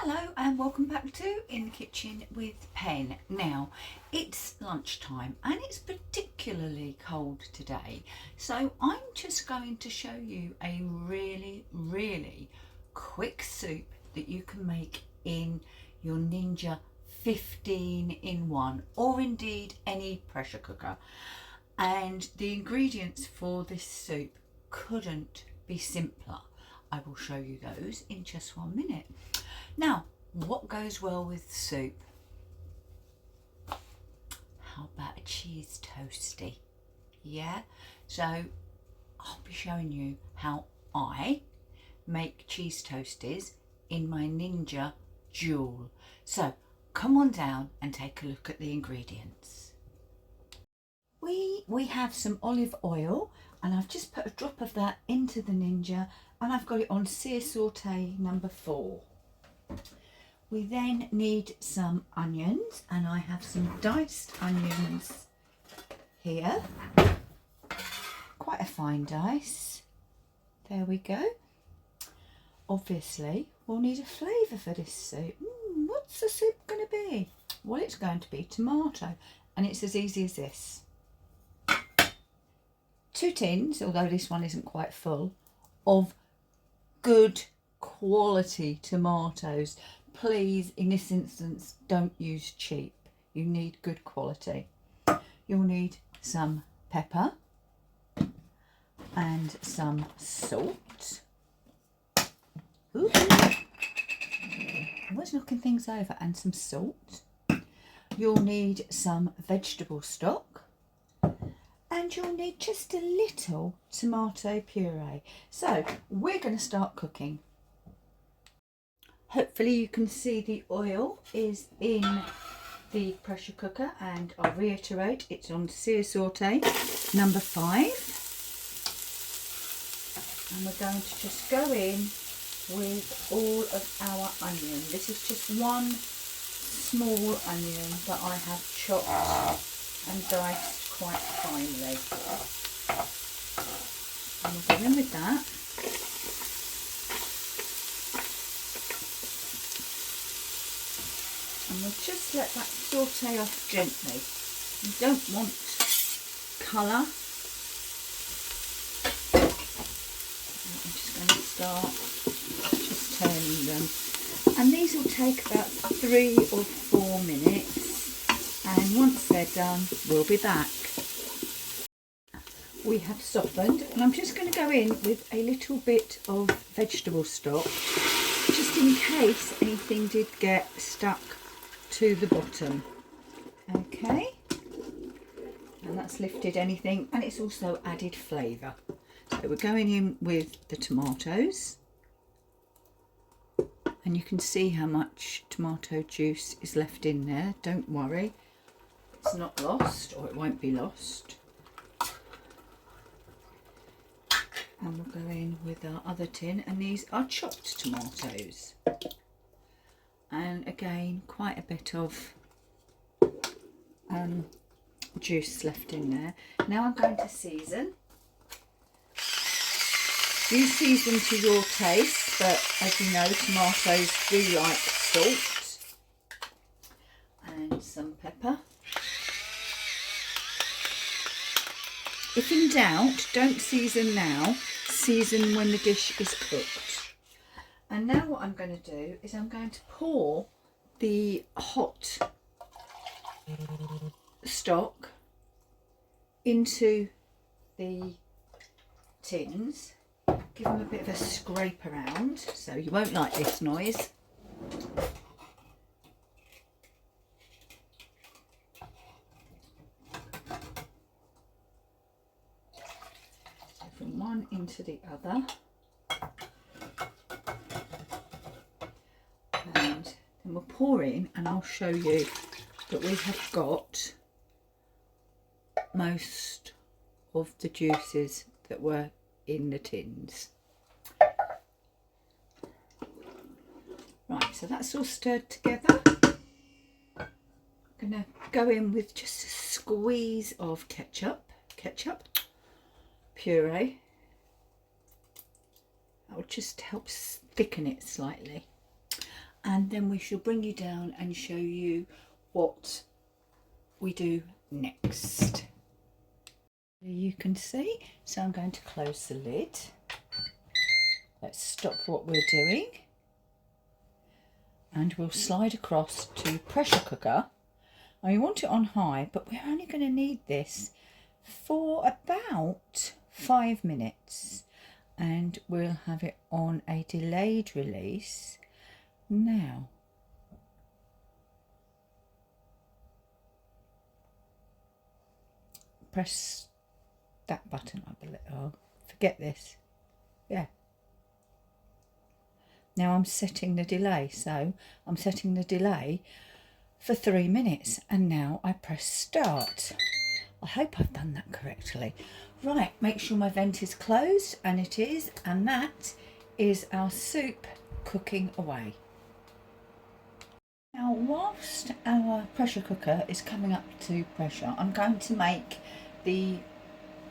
Hello and welcome back to In the Kitchen with Pen. Now it's lunchtime and it's particularly cold today, so I'm just going to show you a really quick soup that you can make in your Ninja 15-in-1 or indeed any pressure cooker. And the ingredients for this soup couldn't be simpler. I will show you those in just 1 minute. Now, what goes well with soup? How about a cheese toastie? Yeah, so I'll be showing you how I make cheese toasties in my Ninja Dual. So come on down and take a look at the ingredients. We have some olive oil, and I've just put a drop of that into the Ninja, and I've got it on sear saute number 4. We then need some onions, and I have some diced onions here, quite a fine dice. There we go. Obviously we'll need a flavour for this soup. What's the soup going to be? Well, it's going to be tomato, and it's as easy as this. 2 tins, although this one isn't quite full, of good quality tomatoes. Please, in this instance, don't use cheap. You need good quality. You'll need some pepper and some salt. Ooh, always knocking things over. And some salt. You'll need some vegetable stock, and you'll need just a little tomato puree. So we're going to start cooking. Hopefully you can see the oil is in the pressure cooker, and I'll reiterate, it's on sear saute number 5. And we're going to just go in with all of our onion. This is just one small onion that I have chopped and diced quite finely. And we'll go in with that. And we'll just let that saute off gently. You don't want colour. I'm just going to start just turning them. And these will take about 3 or 4 minutes. And once they're done, we'll be back. We have softened, and I'm just going to go in with a little bit of vegetable stock, just in case anything did get stuck to the bottom. Okay, and that's lifted anything, and it's also added flavour. So we're going in with the tomatoes, and you can see how much tomato juice is left in there. Don't worry, it's not lost, or it won't be lost. And we'll go in with our other tin, and these are chopped tomatoes. And again, quite a bit of juice left in there. Now I'm going to season. You season to your taste, but as you know, tomatoes do like salt. And some pepper. If in doubt, don't season now. Season when the dish is cooked. And now what I'm going to do is I'm going to pour the hot stock into the tins. Give them a bit of a scrape around, so you won't like this noise. So from one into the other. And then we'll pour in, and I'll show you that we have got most of the juices that were in the tins. Right, so that's all stirred together. I'm going to go in with just a squeeze of ketchup puree. That will just help thicken it slightly. and then we shall bring you down and show you what we do next. You can see, so I'm going to close the lid. Let's stop what we're doing, and we'll slide across to pressure cooker. Now you want it on high, but we're only going to need this for about 5 minutes, and we'll have it on a delayed release now. Press that button up a little. Forget this. Yeah. Now I'm setting the delay, so I'm setting the delay for 3 minutes, and now I press start. I hope I've done that correctly. Right, make sure my vent is closed, and it is, and that is our soup cooking away. Now, whilst our pressure cooker is coming up to pressure, I'm going to make the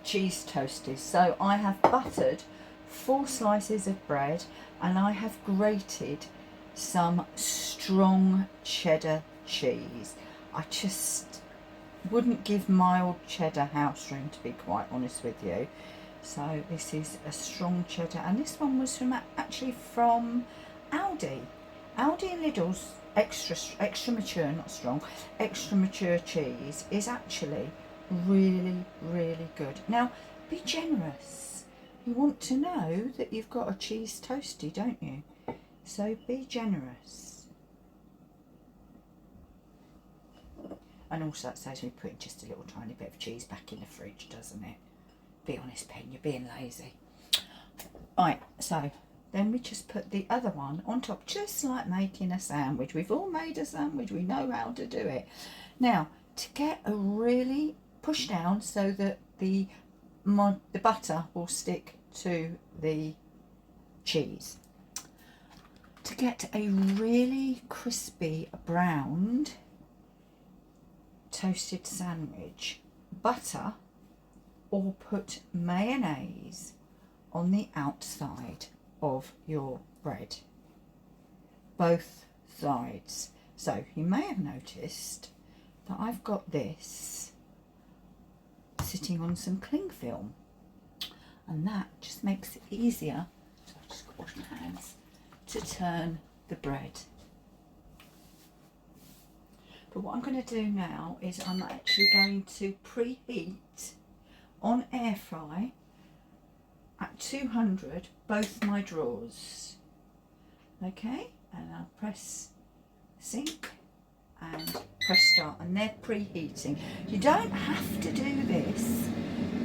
cheese toasties. So I have buttered 4 slices of bread, and I have grated some strong cheddar cheese. I just wouldn't give mild cheddar house room, to be quite honest with you. So this is a strong cheddar, and this one was from actually from Aldi. Aldi and Lidl's extra mature, not strong, extra mature cheese is actually really good. Now be generous. You want to know that you've got a cheese toasty, don't you? So be generous. And also that saves me putting just a little tiny bit of cheese back in the fridge, doesn't it? Be honest, Pen, you're being lazy. Right, so then we just put the other one on top, just like making a sandwich. We've all made a sandwich, we know how to do it. Now, to get a really push down so that the butter will stick to the cheese. To get a really crispy browned toasted sandwich, butter or put mayonnaise on the outside of your bread, both sides. So you may have noticed that I've got this sitting on some cling film, and that just makes it easier, so I've just got to wash my hands, to turn the bread. But what I'm going to do now is I'm actually going to preheat on air fry at 200 both my drawers. Okay, and I'll press sync and press start, and they're preheating. You don't have to do this,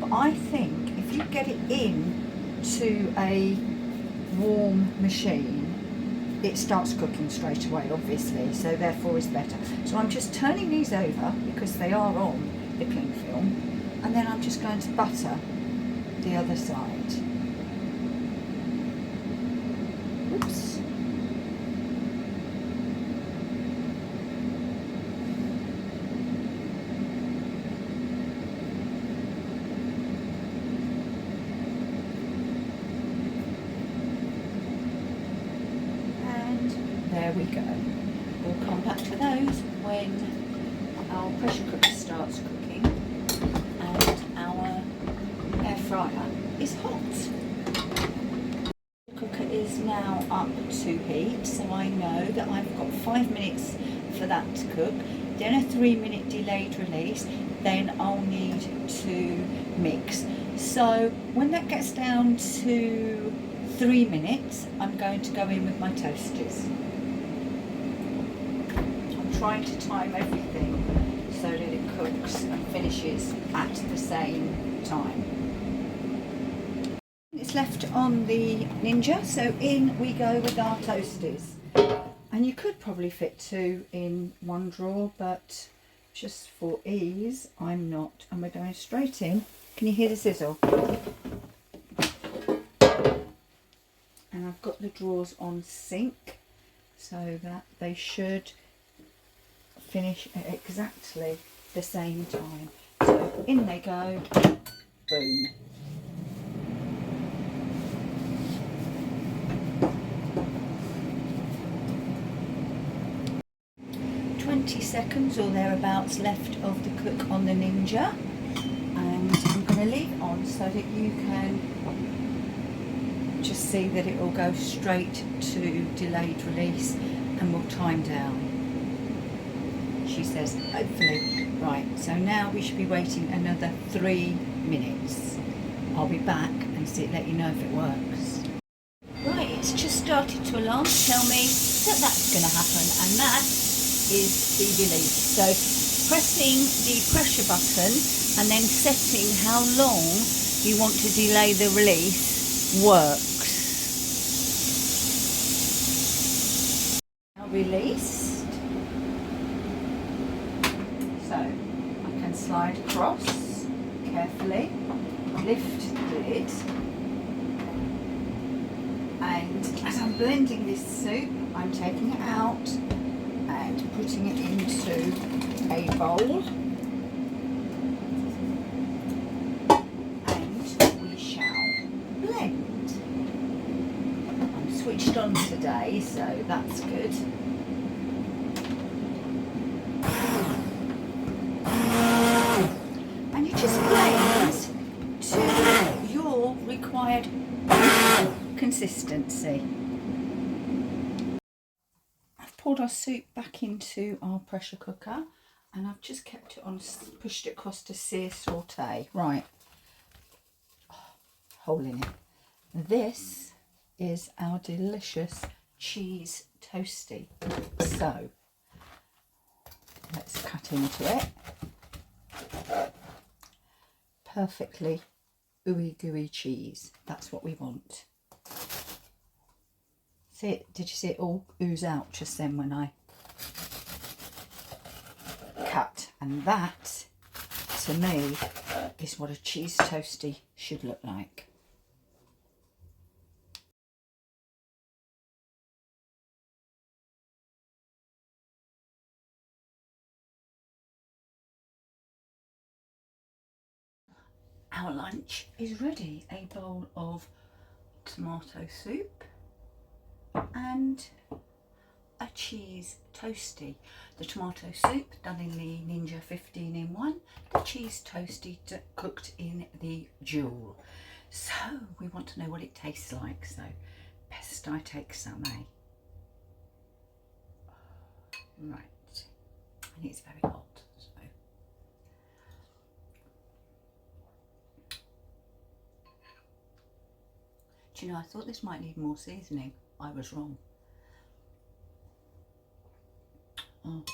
but I think if you get it in to a warm machine, it starts cooking straight away, obviously, so therefore is better. So I'm just turning these over because they are on the cling film, and then I'm just going to butter the other side. Oops. There we go. We'll come back to those when our pressure cooker starts cooking and our air fryer is hot. The cooker is now up to heat, so I know that I've got 5 minutes for that to cook, then a 3-minute delayed release, then I'll need to mix. So when that gets down to 3 minutes, I'm going to go in with my toasters. Trying to time everything so that it cooks and finishes at the same time. It's left on the Ninja, so in we go with our toasties. And you could probably fit 2 in one drawer, but just for ease I'm not, and we're going straight in. Can you hear the sizzle? And I've got the drawers on sync so that they should finish at exactly the same time. So in they go, boom. seconds or thereabouts left of the cook on the Ninja, and I'm going to leave it on so that you can just see that it will go straight to delayed release and will time down. She says, hopefully. Right, so now we should be waiting another 3 minutes. I'll be back and let you know if it works. Right, it's just started to alarm to tell me that that's going to happen, and that is the release. So pressing the pressure button and then setting how long you want to delay the release works. Now released. So I can slide across carefully, lift the lid, and as I'm blending this soup, I'm taking it out and putting it into a bowl, and we shall blend. I'm switched on today, so that's good. And you just blend to your required consistency. I've poured our soup back into our pressure cooker, and I've just kept it on, pushed it across to sear saute. Right, hole in it. This is our delicious cheese toasty. So let's cut into it. Perfectly ooey gooey cheese. That's what we want. See it? Did you see it all ooze out just then when I cut? And that, to me, is what a cheese toasty should look like. Our lunch is ready. A bowl of tomato soup and a cheese toasty. The tomato soup done in the Ninja 15-in-1, the cheese toasty cooked in the Joule. So we want to know what it tastes like, so best I take some, eh? Right, and it's very hot. Do you know, I thought this might need more seasoning. I was wrong. Oh.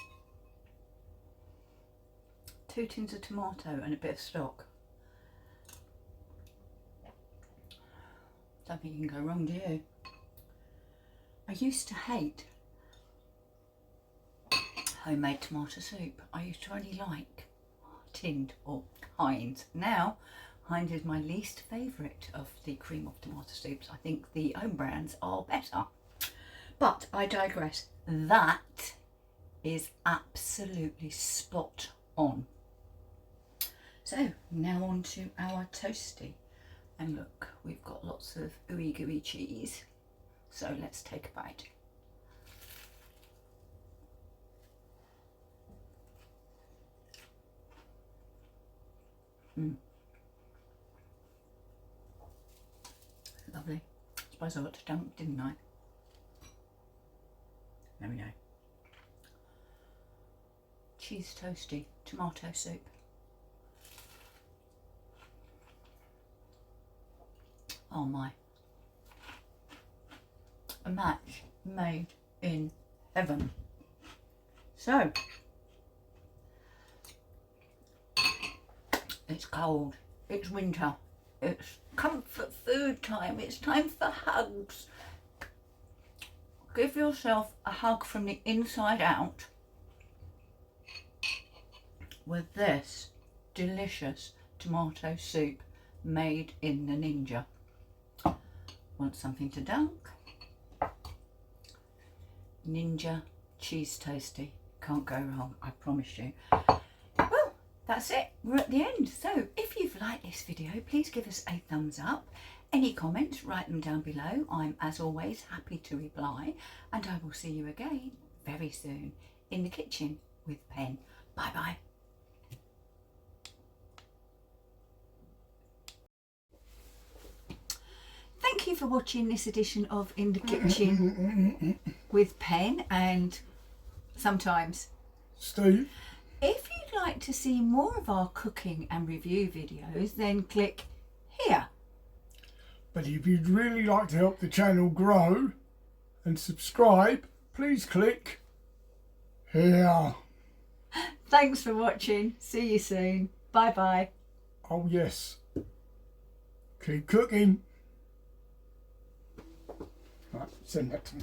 2 tins of tomato and a bit of stock. Don't think you can go wrong, do you? I used to hate homemade tomato soup. I used to only like tinned or Heinz. Now Heinz is my least favourite of the cream of tomato soups. I think the own brands are better. But I digress. That is absolutely spot on. So now on to our toasty. And look, we've got lots of ooey gooey cheese. So let's take a bite. Lovely. I suppose I got to dunk, didn't I? There we go. Cheese toasty, tomato soup. Oh my. A match made in heaven. So, it's cold, it's winter, it's comfort food time, it's time for hugs. Give yourself a hug from the inside out with this delicious tomato soup made in the Ninja. Want something to dunk? Ninja cheese toasty. Can't go wrong, I promise you. Well, that's it. We're at the end. So if you've liked this video, please give us a thumbs up. Any comments, write them down below. I'm, as always, happy to reply. And I will see you again very soon in the kitchen. with Pen. Bye bye. Thank you for watching this edition of In the Kitchen with Pen and sometimes Steve. If you'd like to see more of our cooking and review videos, then click here. But if you'd really like to help the channel grow and subscribe, please click here. Thanks for watching. See you soon. Bye bye. Oh yes. Keep cooking. Right, send that to me.